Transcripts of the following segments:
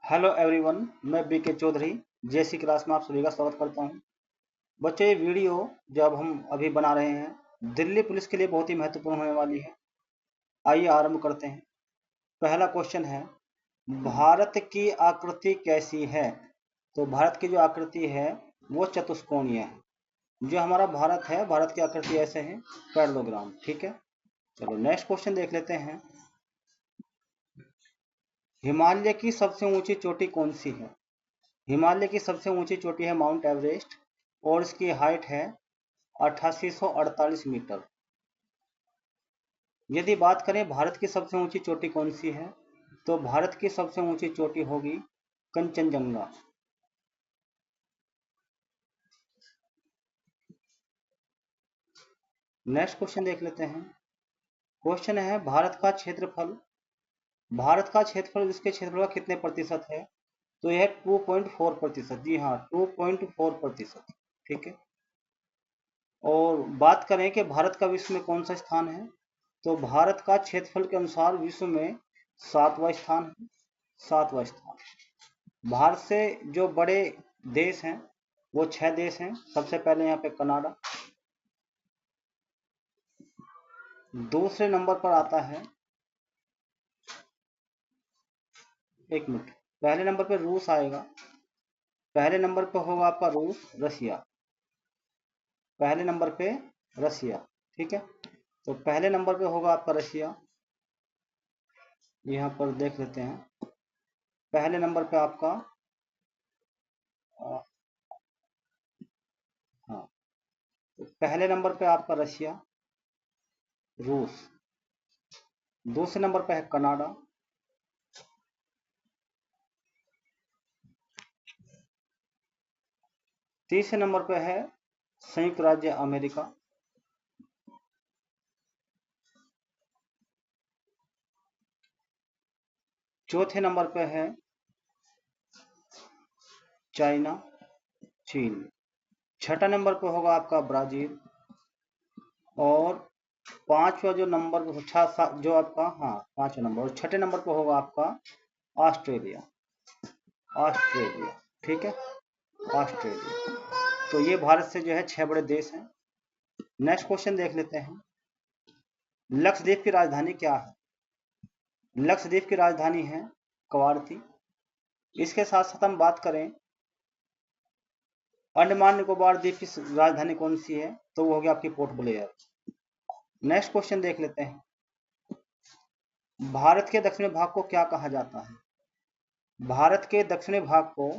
Hello everyone, मैं BK Chaudhary जेसी class में आप सभी का स्वागत करता हूं। बच्चों, ये वीडियो जब हम अभी बना रहे हैं दिल्ली पुलिस के लिए बहुत ही महत्वपूर्ण होने वाली है। आइए आरंभ करते हैं। पहला क्वेश्चन है, भारत की आकृति कैसी है? तो भारत की जो आकृति है वो चतुष्कोणीय है। जो हमारा भारत है, भारत की आकृति ऐसे है, पैरेललोग्राम। ठीक है, चलो नेक्स्ट क्वेश्चन देख लेते हैं। हिमालय की सबसे ऊंची चोटी कौन सी है? हिमालय की सबसे ऊंची चोटी है माउंट एवरेस्ट और इसकी हाइट है 8848 मीटर। यदि बात करें भारत की सबसे ऊंची चोटी कौन सी है, तो भारत की सबसे ऊंची चोटी होगी कंचनजंगा। नेक्स्ट क्वेश्चन देख लेते हैं। क्वेश्चन है, भारत का क्षेत्रफल इसके क्षेत्रफल का कितने प्रतिशत है? तो यह 2.4%। जी हाँ, 2.4%। ठीक है। और बात करें कि भारत का विश्व में कौन सा स्थान है, तो भारत का क्षेत्रफल के अनुसार विश्व में 7वां स्थान है। 7वां स्थान। भारत से जो बड़े देश हैं वो 6 देश हैं। सबसे पहले यहाँ पे कनाडा, दूसरे नंबर पर आता है, एक मिनट, पहले नंबर पे रूस आएगा। पहले नंबर पे होगा आपका रूस, रशिया। पहले नंबर पे रशिया। ठीक है, तो पहले नंबर पे होगा आपका रशिया। यहाँ पर देख लेते हैं। पहले नंबर पे आपका हाँ, तो पहले नंबर पे आपका रशिया, रूस। दूसरे नंबर पे है कनाडा। तीसरे नंबर पे है संयुक्त राज्य अमेरिका। चौथे नंबर पे है चाइना, चीन। छठा नंबर पे होगा आपका ब्राजील। और पांचवा जो नंबर जो आपका, हाँ, पांचवा नंबर। और छठे नंबर पे होगा आपका ऑस्ट्रेलिया। ऑस्ट्रेलिया। ठीक है, ऑस्ट्रेलिया। तो ये भारत से जो है 6 बड़े देश हैं। नेक्स्ट क्वेश्चन देख लेते हैं। लक्षद्वीप की राजधानी क्या है? लक्षद्वीप की राजधानी है कवारती। इसके साथ साथ हम बात करें अंडमान निकोबार द्वीप की राजधानी कौन सी है, तो वो होगी आपकी पोर्ट ब्लेयर। नेक्स्ट क्वेश्चन देख लेते हैं। भारत के दक्षिणी भाग को क्या कहा जाता है? भारत के दक्षिणी भाग को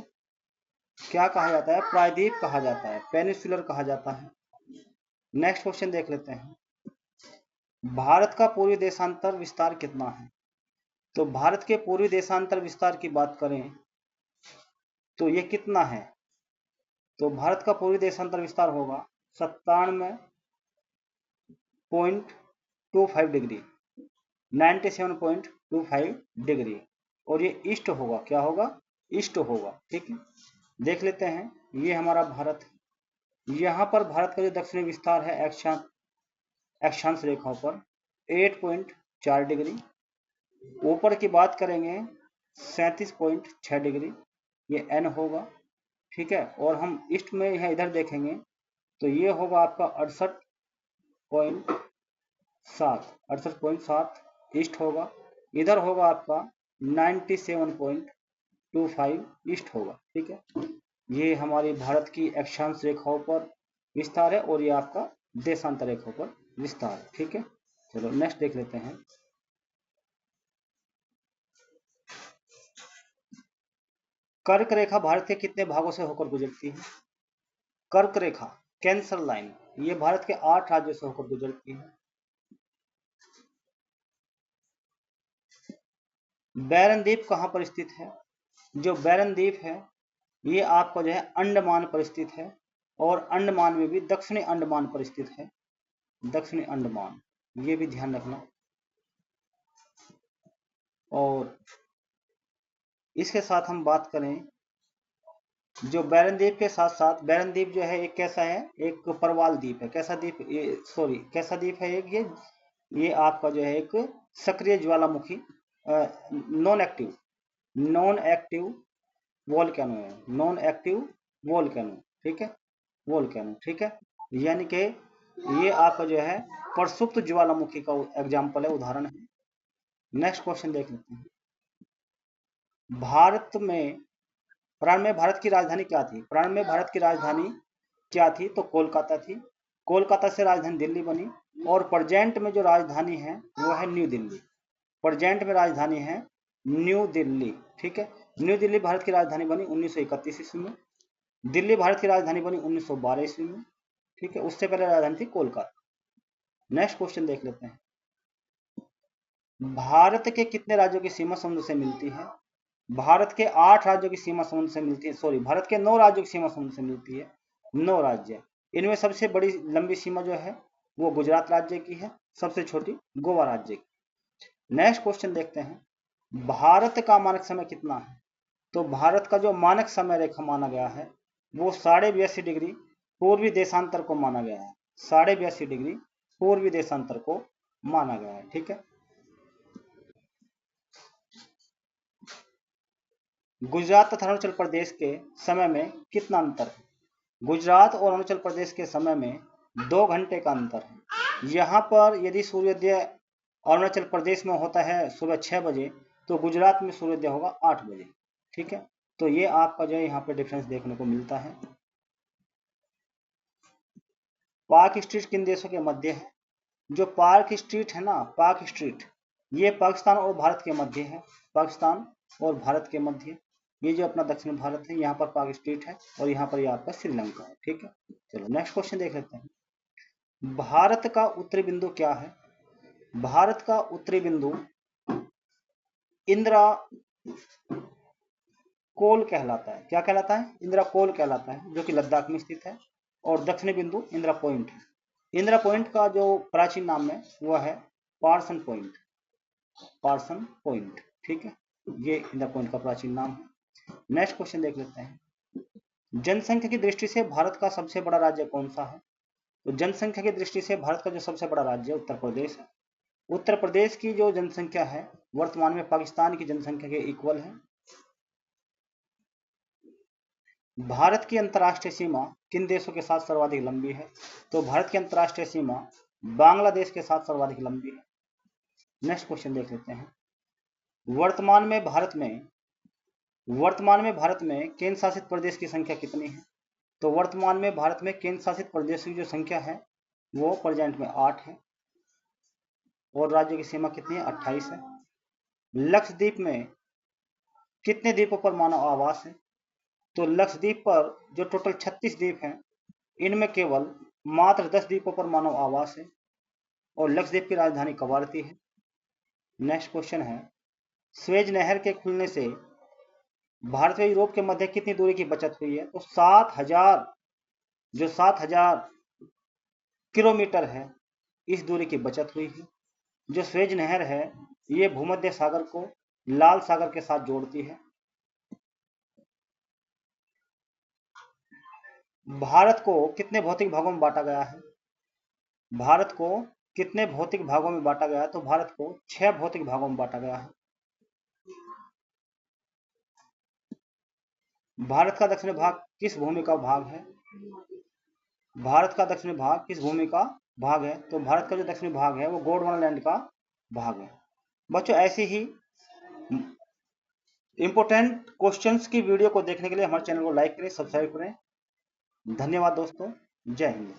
क्या कहा जाता है? प्रायद्वीप कहा जाता है, पेनिसुलर कहा जाता है। नेक्स्ट क्वेश्चन देख लेते हैं। भारत का पूर्वी देशांतर विस्तार कितना है? तो भारत के पूर्वी देशांतर विस्तार की बात करें तो ये कितना है? तो भारत का पूर्वी देशांतर विस्तार होगा 97.25 डिग्री, 97.25 डिग्री। और ये ईस्ट होगा, क्या होगा? ईस्ट होगा। ठीक है, देख लेते हैं। ये हमारा भारत है। यहाँ पर भारत का जो दक्षिणी विस्तार है अक्षांश रेखाओं पर 8.4 डिग्री। ऊपर की बात करेंगे 37.6 डिग्री, ये एन होगा। ठीक है, और हम ईस्ट में यहाँ इधर देखेंगे तो ये होगा आपका 68.7 ईस्ट होगा। इधर होगा आपका 97.25 ईस्ट होगा। ठीक है, ये हमारी भारत की अक्षांश रेखाओं पर विस्तार है और ये आपका देशांतर रेखाओं पर विस्तार है। ठीक है, चलो नेक्स्ट देख लेते हैं। कर्क रेखा भारत के कितने भागों से होकर गुजरती है? कर्क रेखा, कैंसर लाइन, ये भारत के 8 राज्यों से होकर गुजरती है। बैरन द्वीप कहाँ पर स्थित है? जो बैरन द्वीप है ये आपका जो है अंडमान पर स्थित है। और अंडमान में भी दक्षिणी अंडमान पर स्थित है। दक्षिणी अंडमान, ये भी ध्यान रखना। और इसके साथ हम बात करें, जो बैरन द्वीप के साथ साथ, बैरन द्वीप जो है एक कैसा है? एक परवाल द्वीप है। कैसा द्वीप? सॉरी, कैसा द्वीप है एक ये आपका जो है एक सक्रिय ज्वालामुखी, non active, non active volcano है, नॉन एक्टिव वोल्केनो, ठीक है, वोल्केनो, ठीक है। यानी कि ये आपका जो है प्रसुप्त ज्वालामुखी का एग्जाम्पल है, उदाहरण है। नेक्स्ट क्वेश्चन देख लेते हैं। भारत में प्रारंभ में भारत की राजधानी क्या थी? प्रारंभ में भारत की राजधानी क्या थी? तो कोलकाता थी। कोलकाता से राजधानी दिल्ली बनी, और प्रेजेंट में जो राजधानी है वो है न्यू दिल्ली। प्रेजेंट में राजधानी है न्यू दिल्ली, ठीक है। न्यू दिल्ली भारत की राजधानी बनी 1931 ईस्वी में। दिल्ली भारत की राजधानी बनी 1912 ईस्वी में, ठीक है। उससे पहले राजधानी थी कोलकाता। नेक्स्ट क्वेश्चन देख लेते हैं। भारत के कितने राज्यों की सीमा समुद्र से मिलती है? भारत के 8 राज्यों की सीमा समुद्र से मिलती है, सॉरी, भारत के 9 राज्यों की सीमा समुद्र से मिलती है, 9 राज्य। इनमें सबसे बड़ी लंबी सीमा जो है वो गुजरात राज्य की है, सबसे छोटी गोवा राज्य की। नेक्स्ट क्वेश्चन देखते हैं। भारत का मानक समय कितना है? तो भारत का जो मानक समय रेखा माना गया है वो 82.5 डिग्री पूर्वी देशांतर को माना गया है, 82.5 डिग्री पूर्वी देशांतर को माना गया है, ठीक है। गुजरात तथा अरुणाचल प्रदेश के समय में कितना अंतर है? गुजरात और अरुणाचल प्रदेश के समय में 2 घंटे का अंतर है। यहाँ पर यदि सूर्योदय अरुणाचल प्रदेश में होता है सुबह 6 बजे, तो गुजरात में सूर्योदय होगा 8 बजे, ठीक है। तो ये आपका जो है यहाँ पे डिफरेंस देखने को मिलता है। पार्क स्ट्रीट किन देशों के मध्य है? जो पार्क स्ट्रीट है ना, पार्क स्ट्रीट, ये पाकिस्तान और भारत के मध्य है, पाकिस्तान और भारत के मध्य। ये जो अपना दक्षिण भारत है यहाँ पर पार्क स्ट्रीट है, और यहाँ पर ये आपका श्रीलंका है, ठीक है। चलो नेक्स्ट क्वेश्चन देख लेते हैं। भारत का उत्तरी बिंदु क्या है? भारत का उत्तरी बिंदु इंदिरा कोल कहलाता है। क्या कहलाता है? इंदिरा कोल कहलाता है, जो कि लद्दाख में स्थित है। और दक्षिणी बिंदु इंदिरा पॉइंट है। इंदिरा पॉइंट का जो प्राचीन नाम है वह है पार्सन पॉइंट, पार्सन पॉइंट, ठीक है। ये इंदिरा पॉइंट का प्राचीन नाम है। नेक्स्ट क्वेश्चन देख लेते हैं। जनसंख्या की दृष्टि से भारत का सबसे बड़ा राज्य कौन सा है? तो जनसंख्या की दृष्टि से भारत का जो सबसे बड़ा राज्य उत्तर प्रदेश है। उत्तर प्रदेश की जो जनसंख्या है वर्तमान में पाकिस्तान की जनसंख्या के इक्वल है। भारत की अंतर्राष्ट्रीय सीमा किन देशों के साथ सर्वाधिक लंबी है? तो भारत की अंतर्राष्ट्रीय सीमा बांग्लादेश के साथ सर्वाधिक लंबी है। नेक्स्ट क्वेश्चन देख लेते हैं। वर्तमान में भारत में केंद्र शासित प्रदेश की संख्या कितनी है? तो वर्तमान में भारत में केंद्र शासित प्रदेश की जो संख्या है वो प्रेजेंट में 8 है, और राज्यों की सीमा कितनी है? 28 है। लक्षद्वीप में कितने द्वीपों पर मानव आवास है? तो लक्षद्वीप पर जो टोटल 36 द्वीप हैं, इनमें केवल मात्र 10 द्वीपों पर मानव आवास है, और लक्षद्वीप की राजधानी कवारती है। नेक्स्ट क्वेश्चन है। स्वेज नहर के खुलने से भारत व यूरोप के मध्य कितनी दूरी की बचत हुई है? तो 7,000 किलोमीटर है, इस दूरी की बचत हुई है। जो स्वेज नहर है ये भूमध्य सागर को लाल सागर के साथ जोड़ती है। भारत को कितने भौतिक भागों में बांटा गया है? भारत को कितने भौतिक भागों में बांटा गया है? तो भारत को 6 भौतिक भागों में बांटा गया है। भारत का दक्षिणी भाग किस भूमि का भाग है? भारत का दक्षिणी भाग किस भूमि का भाग है? तो भारत का जो दक्षिणी भाग है वो गोंडवाना लैंड का भाग है। बच्चों ऐसी ही इंपोर्टेंट क्वेश्चंस की वीडियो को देखने के लिए हमारे चैनल को लाइक करें, सब्सक्राइब करें। धन्यवाद दोस्तों, जय हिंद।